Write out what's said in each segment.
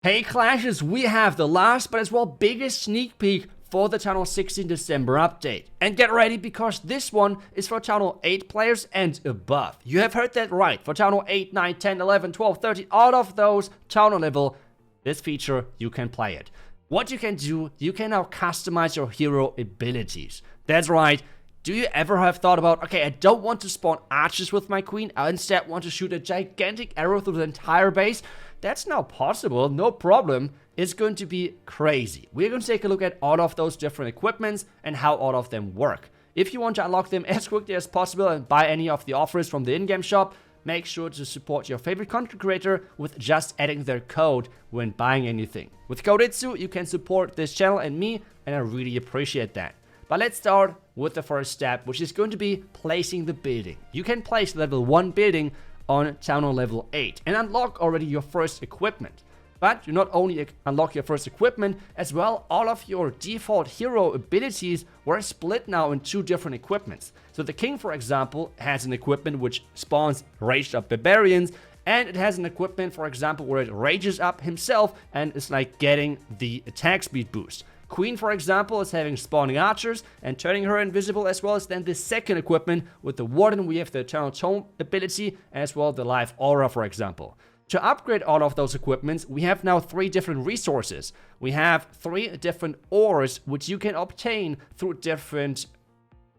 Hey Clashers, we have the last but as well biggest sneak peek for the Channel 16 December update. And get ready because this one is for Channel 8 players and above. You have heard that right, for Channel 8, 9, 10, 11, 12, 13, all of those channel level, this feature, you can play it. What you can do, you can now customize your hero abilities. That's right. Do you ever have thought about, okay, I don't want to spawn archers with my queen, I instead want to shoot a gigantic arrow through the entire base? That's now possible, no problem. It's going to be crazy. We're going to take a look at all of those different equipments and how all of them work. If you want to unlock them as quickly as possible and buy any of the offers from the in-game shop, make sure to support your favorite content creator with just adding their code when buying anything. With code iTzu, you can support this channel and me, and I really appreciate that. But let's start with the first step, which is going to be placing the building. You can place level 1 building on channel level 8 and unlock already your first equipment. But you not only unlock your first equipment, as well all of your default hero abilities were split now in 2 different equipments. So the king, for example, has an equipment which spawns raged up barbarians, and it has an equipment, for example, where it rages up himself and is like getting the attack speed boost. Queen, for example, is having spawning archers and turning her invisible, as well as then the second equipment with the warden. We have the eternal tome ability, as well the live aura, for example. To upgrade all of those equipments, we have now 3 different resources. We have 3 different ores which you can obtain through different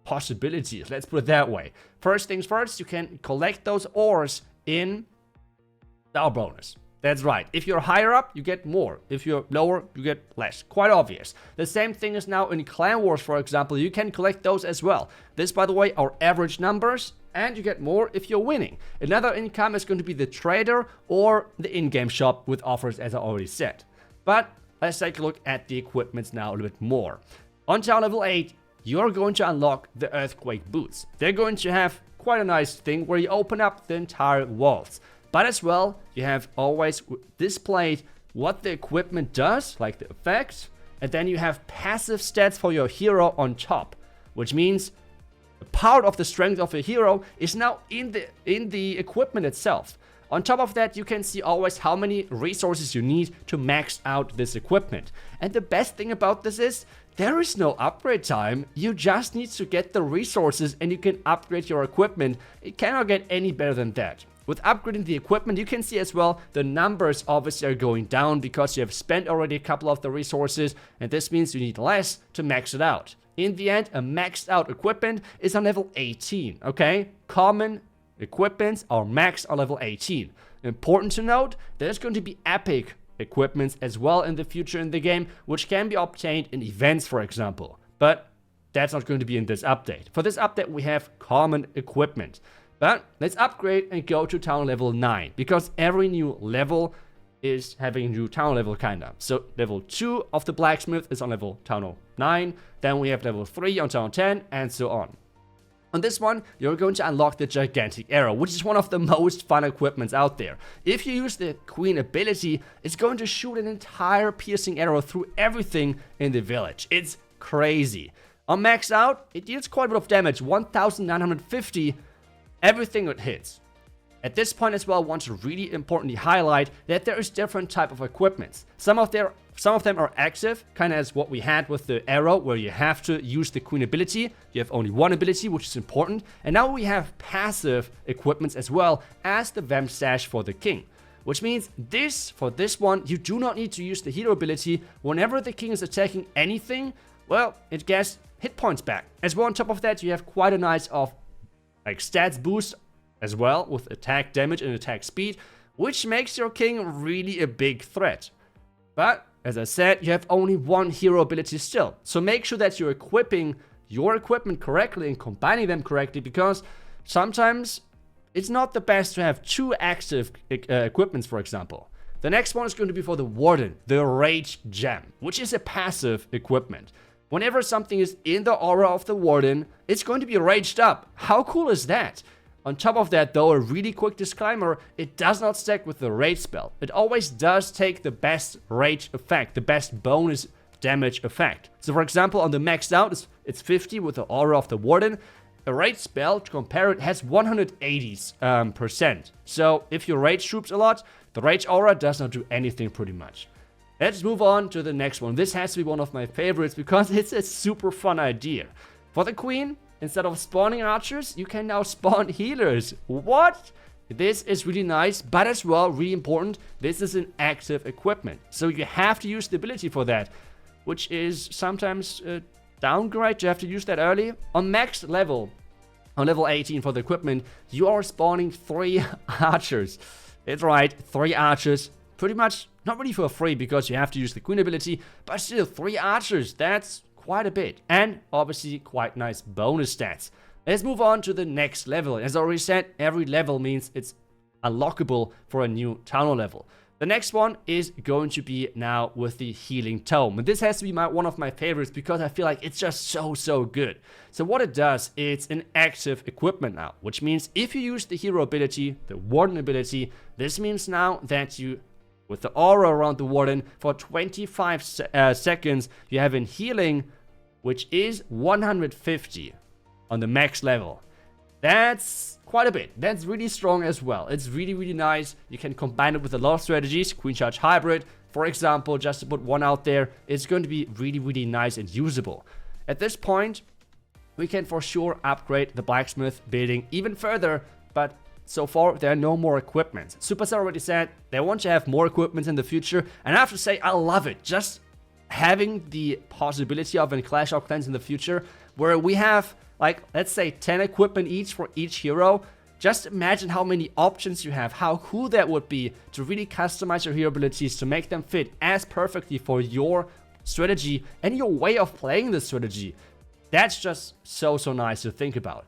possibilities. Let's put it that way. First things first, you can collect those ores in Star bonus. That's right. If you're higher up, you get more. If you're lower, you get less. Quite obvious. The same thing is now in Clan Wars, for example. You can collect those as well. This, by the way, are average numbers, and you get more if you're winning. Another income is going to be the trader or the in-game shop with offers, as I already said. But let's take a look at the equipments now a little bit more. On channel level 8, you're going to unlock the earthquake boots. They're going to have quite a nice thing where you open up the entire walls. But as well, you have always displayed what the equipment does, like the effects, and then you have passive stats for your hero on top, which means a part of the strength of a hero is now in the equipment itself. On top of that, you can see always how many resources you need to max out this equipment. And the best thing about this is, there is no upgrade time. You just need to get the resources and you can upgrade your equipment. It cannot get any better than that. With upgrading the equipment, you can see as well the numbers obviously are going down because you have spent already a couple of the resources, and this means you need less to max it out. In the end, a maxed out equipment is on level 18, okay? Common equipments are maxed on level 18. Important to note, there's going to be epic equipments as well in the future in the game, which can be obtained in events, for example. But that's not going to be in this update. For this update, we have common equipment. But let's upgrade and go to town level 9, because every new level is having a new town level kinda. So level 2 of the Blacksmith is on level town 9, then we have level 3 on town 10, and so on. On this one, you're going to unlock the gigantic arrow, which is one of the most fun equipments out there. If you use the queen ability, it's going to shoot an entire piercing arrow through everything in the village. It's crazy. On max out, it deals quite a bit of damage, 1950 everything it hits. At this point as well, I want to really importantly highlight that there is different type of equipments. Some of them are active, kind of as what we had with the arrow, where you have to use the queen ability. You have only one ability, which is important. And now we have passive equipments as well as the vampstache for the king. Which means for this one, you do not need to use the hero ability. Whenever the king is attacking anything, well, it gets hit points back. As well, on top of that, you have quite a nice stats boost as well with attack damage and attack speed, which makes your king really a big threat. But as I said, you have only one hero ability still, so make sure that you're equipping your equipment correctly and combining them correctly, because sometimes it's not the best to have 2 active equipments, for example. The next one is going to be for the warden, the rage gem, which is a passive equipment. Whenever something is in the aura of the warden, it's going to be raged up. How cool is that? On top of that, though, a really quick disclaimer, it does not stack with the rage spell. It always does take the best rage effect, the best bonus damage effect. So for example, on the maxed out, it's 50 with the aura of the warden. A rage spell, to compare it, has 180%. So if you rage troops a lot, the rage aura does not do anything pretty much. Let's move on to the next one. This has to be one of my favorites because it's a super fun idea. For the queen, instead of spawning archers, you can now spawn healers. What? This is really nice, but as well, really important, this is an active equipment. So you have to use the ability for that, which is sometimes a downgrade. You have to use that early. On max level, on level 18 for the equipment, you are spawning 3 archers. It's right, 3 archers. Pretty much not really for free because you have to use the queen ability, but still 3 archers. That's quite a bit. And obviously quite nice bonus stats. Let's move on to the next level. As I already said, every level means it's unlockable for a new tunnel level. The next one is going to be now with the healing tome. And this has to be one of my favorites because I feel like it's just so good. So what it does, it's an active equipment now, which means if you use the hero ability, the warden ability, this means now that you, with the aura around the warden, for 25 seconds, you have in healing, which is 150 on the max level. That's quite a bit. That's really strong as well. It's really nice. You can combine it with a lot of strategies. Queen charge hybrid, for example, just to put one out there. It's going to be really nice and usable. At this point, we can for sure upgrade the blacksmith building even further, but so far there are no more equipment. Supercell already said they want to have more equipment in the future, and I have to say I love it. Just having the possibility of a Clash of Clans in the future where we have, like, let's say 10 equipment each for each hero. Just imagine how many options you have, how cool that would be to really customize your hero abilities to make them fit as perfectly for your strategy and your way of playing the strategy. That's just so nice to think about.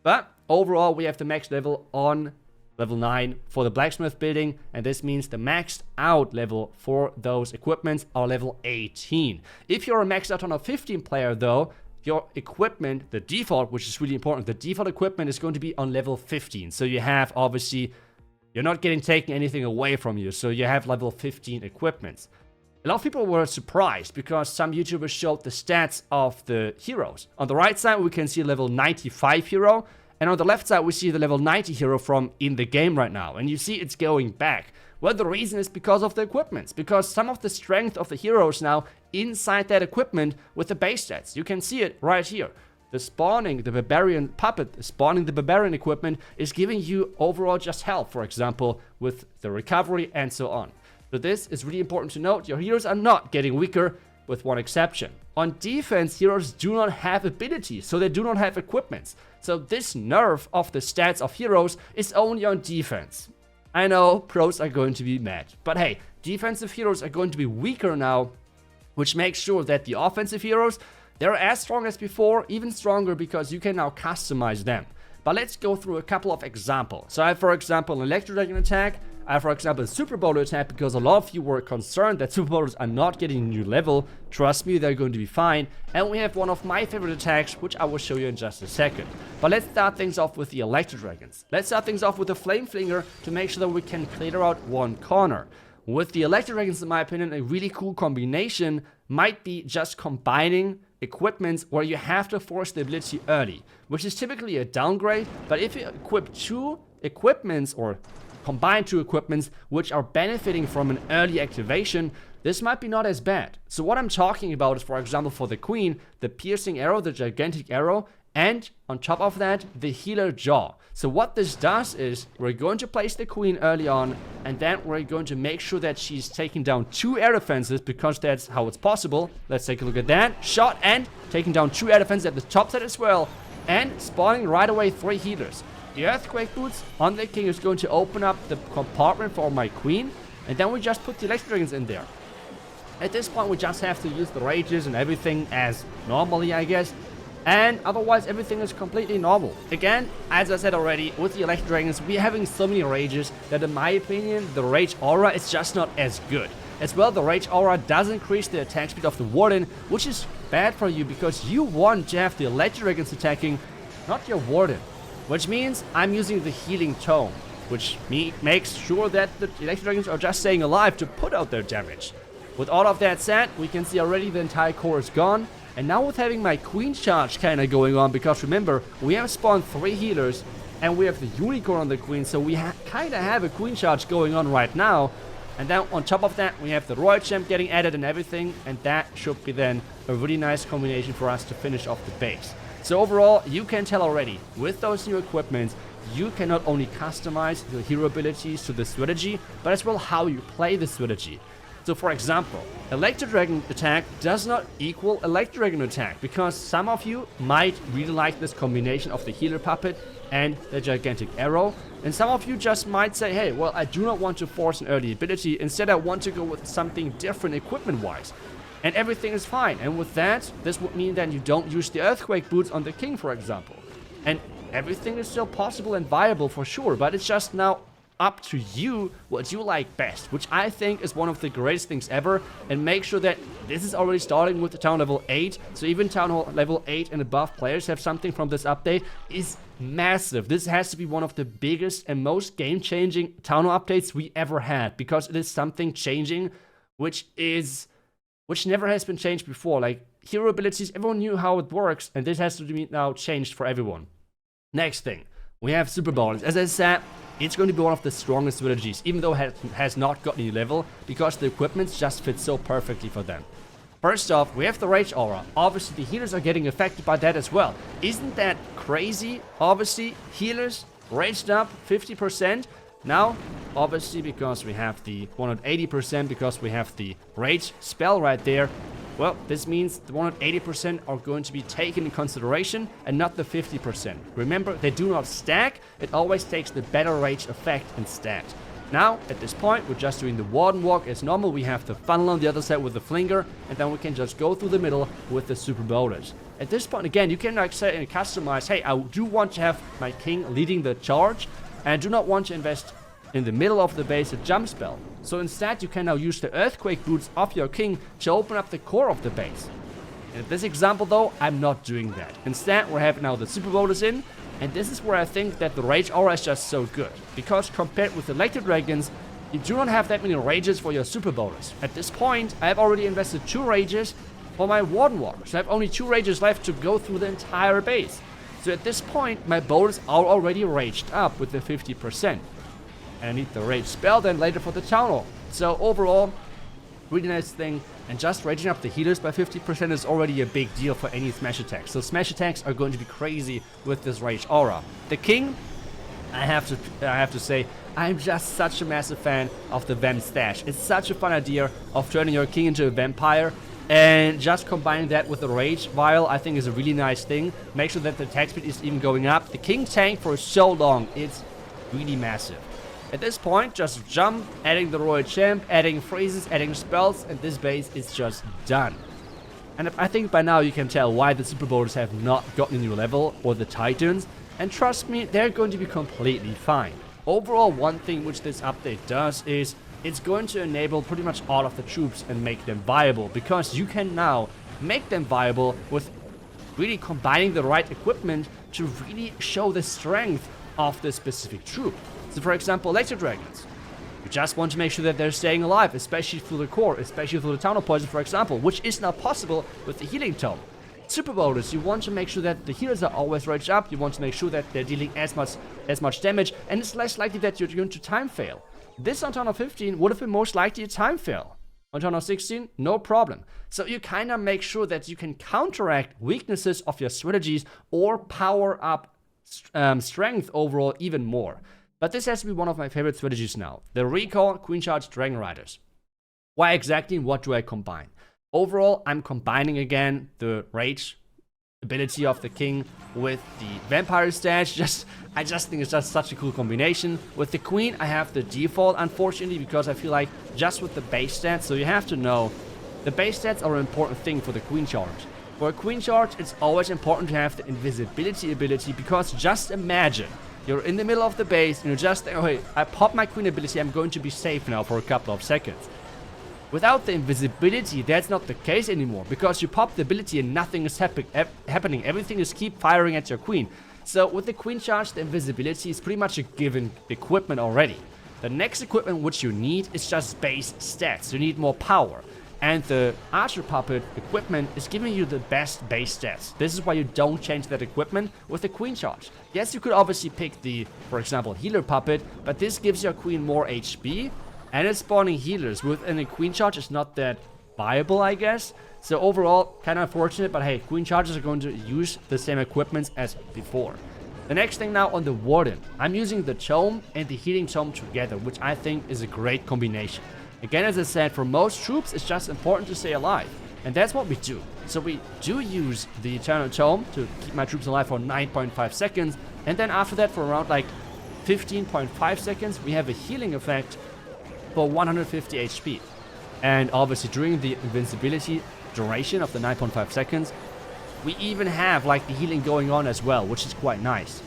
But overall, we have the max level on level 9 for the blacksmith building, and this means the maxed out level for those equipments are level 18. If you're a maxed out on a 15 player though, your equipment, the default, which is really important, the default equipment is going to be on level 15. So you have, obviously, you're not getting taken anything away from you. So you have level 15 equipments. A lot of people were surprised because some YouTubers showed the stats of the heroes. On the right side, we can see level 95 hero. And on the left side, we see the level 90 hero from in the game right now. And you see it's going back. Well, the reason is because of the equipments. Because some of the strength of the heroes now inside that equipment with the base stats. You can see it right here. The spawning, the barbarian puppet, spawning the barbarian equipment is giving you overall just health, for example, with the recovery and so on. So this is really important to note. Your heroes are not getting weaker, with one exception. On defense, heroes do not have abilities, so they do not have equipments. So this nerf of the stats of heroes is only on defense. I know pros are going to be mad, but hey, defensive heroes are going to be weaker now, which makes sure that the offensive heroes, they're as strong as before, even stronger because you can now customize them. But let's go through a couple of examples. So I have, for example, an Electro Dragon attack. I have, for example, a Super Bowler attack because a lot of you were concerned that Super Bowlers are not getting a new level. Trust me, they're going to be fine. And we have one of my favorite attacks, which I will show you in just a second. But let's start things off with the Electro Dragons. Let's start things off with the Flame Flinger to make sure that we can clear out one corner. With the Electro Dragons, in my opinion, a really cool combination might be just combining equipments where you have to force the ability early, which is typically a downgrade. But if you equip 2 equipments or combine 2 equipments which are benefiting from an early activation, this might be not as bad. So what I'm talking about is, for example, for the queen, the piercing arrow, the gigantic arrow, and on top of that, the healer jaw. So what this does is we're going to place the queen early on, and then we're going to make sure that she's taking down 2 air defenses because that's how it's possible. Let's take a look at that. Shot and taking down 2 air defenses at the top side as well, and spawning right away 3 healers. The Earthquake Boots on the king is going to open up the compartment for my queen, and then we just put the Electro Dragons in there. At this point, we just have to use the rages and everything as normally, I guess. And otherwise, everything is completely normal. Again, as I said already, with the Electro Dragons, we're having so many rages that, in my opinion, the Rage Aura is just not as good. As well, the Rage Aura does increase the attack speed of the Warden, which is bad for you because you want to have the Electro Dragons attacking, not your Warden. Which means I'm using the healing tome, which makes sure that the Electro Dragons are just staying alive to put out their damage. With all of that said, we can see already the entire core is gone. And now with having my queen charge kind of going on, because remember, we have spawned 3 healers and we have the unicorn on the queen, so we kind of have a queen charge going on right now. And then on top of that, we have the Royal Champ getting added and everything, and that should be then a really nice combination for us to finish off the base. So overall, you can tell already, with those new equipments, you can not only customize your hero abilities to the strategy, but as well how you play the strategy. So for example, Electro Dragon attack does not equal Electro Dragon attack, because some of you might really like this combination of the healer puppet and the gigantic arrow, and some of you just might say, hey, well, I do not want to force an early ability, instead I want to go with something different equipment wise. And everything is fine, and with that, this would mean that you don't use the earthquake boots on the king, for example. And everything is still possible and viable for sure, but it's just now up to you what you like best, which I think is one of the greatest things ever. And make sure that this is already starting with the town level 8, so even town hall level 8 and above players have something from this update is massive. This has to be one of the biggest and most game-changing town hall updates we ever had, because it is something changing which never has been changed before. Like hero abilities, everyone knew how it works, and this has to be now changed for everyone. Next thing, we have Super Bowlers. As I said, it's going to be one of the strongest strategies, even though it has not got any level, because the equipment just fits so perfectly for them. First off, we have the Rage Aura. Obviously, the healers are getting affected by that as well. Isn't that crazy? Obviously, healers raged up 50%. Now, obviously, because we have the 180%, because we have the Rage spell right there, well, this means the 180% are going to be taken in consideration and not the 50%. Remember, they do not stack. It always takes the better rage effect instead. Now, at this point, we're just doing the Warden Walk as normal. We have the funnel on the other side with the Flinger, and then we can just go through the middle with the Super Bowlers. At this point, again, you can like say and customize, hey, I do want to have my king leading the charge, and I do not want to invest in the middle of the base a jump spell. So instead you can now use the earthquake boots of your king to open up the core of the base. In this example though, I'm not doing that. Instead we're having now the Super Bowlers in, and this is where I think that the Rage Aura is just so good. Because compared with the Electro Dragons, you do not have that many rages for your Super Bowlers. At this point, I have already invested 2 rages for my Warden Walk. So I have only 2 rages left to go through the entire base. So at this point, my bowlers are already raged up with the 50%. And I need the rage spell then later for the town hall. So overall, really nice thing. And just raging up the healers by 50% is already a big deal for any smash attacks. So smash attacks are going to be crazy with this Rage Aura. The king, I have to say, I'm just such a massive fan of the vampstache. It's such a fun idea of turning your king into a vampire. And just combining that with the Rage Vial, I think is a really nice thing. Make sure that the attack speed is even going up. The king tank for so long, it's really massive. At this point, just jump, adding the Royal Champ, adding phrases, adding spells, and this base is just done. And I think by now you can tell why the Super Bowlers have not gotten a new level, or the Titans, and trust me, they're going to be completely fine. Overall, one thing which this update does is it's going to enable pretty much all of the troops and make them viable, because you can now make them viable with really combining the right equipment to really show the strength of the specific troop. So for example, Electro Dragons. You just want to make sure that they're staying alive, especially through the core, especially through the Tunnel Poison, for example, which is not possible with the Healing Tome. Super Bowlers, you want to make sure that the healers are always raged up, you want to make sure that they're dealing as much damage, and it's less likely that you're going to time fail. This on Tunnel 15 would have been most likely a time fail. On Tunnel 16, no problem. So you kind of make sure that you can counteract weaknesses of your strategies or power up strength overall even more. But this has to be one of my favorite strategies now. The Recall Queen Charge Dragon Riders. Why exactly and what do I combine? Overall, I'm combining again the Rage ability of the king with the Vampire Stash. I just think it's just such a cool combination. With the Queen, I have the default, unfortunately, because I feel like just with the base stats, so you have to know, the base stats are an important thing for the Queen Charge. For a Queen Charge, it's always important to have the invisibility ability, because just imagine, you're in the middle of the base, and you're just, oh hey, I pop my Queen ability, I'm going to be safe now for a couple of seconds. Without the invisibility, that's not the case anymore, because you pop the ability and nothing is happening. Everything is keep firing at your Queen. So with the Queen Charge, the invisibility is pretty much a given equipment already. The next equipment which you need is just base stats. You need more power. And the Archer Puppet equipment is giving you the best base stats. This is why you don't change that equipment with the Queen Charge. Yes, you could obviously pick the, for example, Healer Puppet, but this gives your Queen more HP, and it's spawning healers within a queen charge is not that viable, I guess. So overall, kind of unfortunate, but hey, queen charges are going to use the same equipment as before. The next thing now on the warden. I'm using the tome and the healing tome together, which I think is a great combination. Again, as I said, for most troops, it's just important to stay alive. And that's what we do. So we do use the Eternal Tome to keep my troops alive for 9.5 seconds. And then after that, for around like 15.5 seconds, we have a healing effect for 150 HP. And obviously during the invincibility duration of the 9.5 seconds, we even have like the healing going on as well, which is quite nice.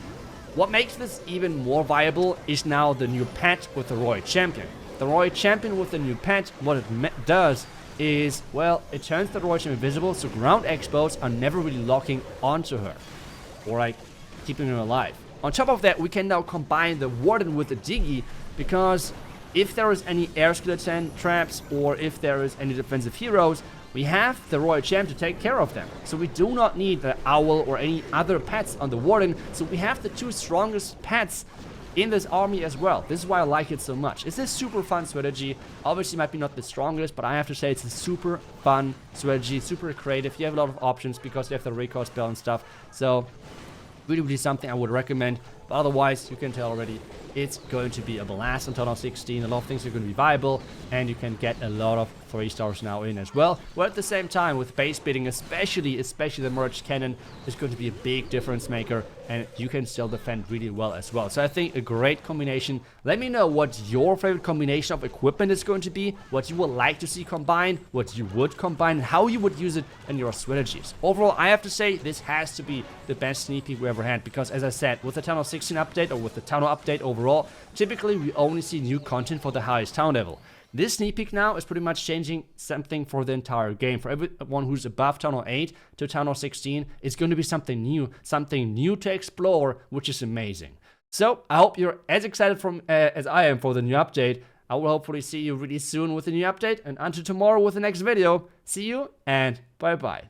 What makes this even more viable is now the new pet with the Royal Champion. The Royal Champion with the new pet, what it does is, well, it turns the Royal Champion invisible, so ground expos are never really locking onto her, or like keeping her alive. On top of that, we can now combine the Warden with the Diggy, because if there is any air skeleton traps, or if there is any defensive heroes, we have the Royal Champ to take care of them. So we do not need the Owl or any other pets on the Warden, so we have the two strongest pets in this army as well. This is why I like it so much. It's a super fun strategy. Obviously might be not the strongest, but I have to say it's a super fun strategy, super creative. You have a lot of options because you have the recoil spell and stuff. So really something I would recommend. But otherwise, you can tell already, it's going to be a blast on Total 16. A lot of things are going to be viable, and you can get a lot of 3 stars now in as well. But at the same time, with base bidding, especially the merged cannon, is going to be a big difference maker, and you can still defend really well as well. So I think a great combination. Let me know what your favorite combination of equipment is going to be, what you would like to see combined, what you would combine, and how you would use it in your strategies. Overall, I have to say this has to be the best sneak peek we ever had, because as I said, with the Total 16 update or with the Town update overall, typically we only see new content for the highest town level. This sneak peek now is pretty much changing something for the entire game. For everyone who's above Town 8 to Town 16, it's going to be something new to explore, which is amazing. So I hope you're as excited as I am for the new update. I will hopefully see you really soon with the new update, and until tomorrow with the next video, see you and bye bye.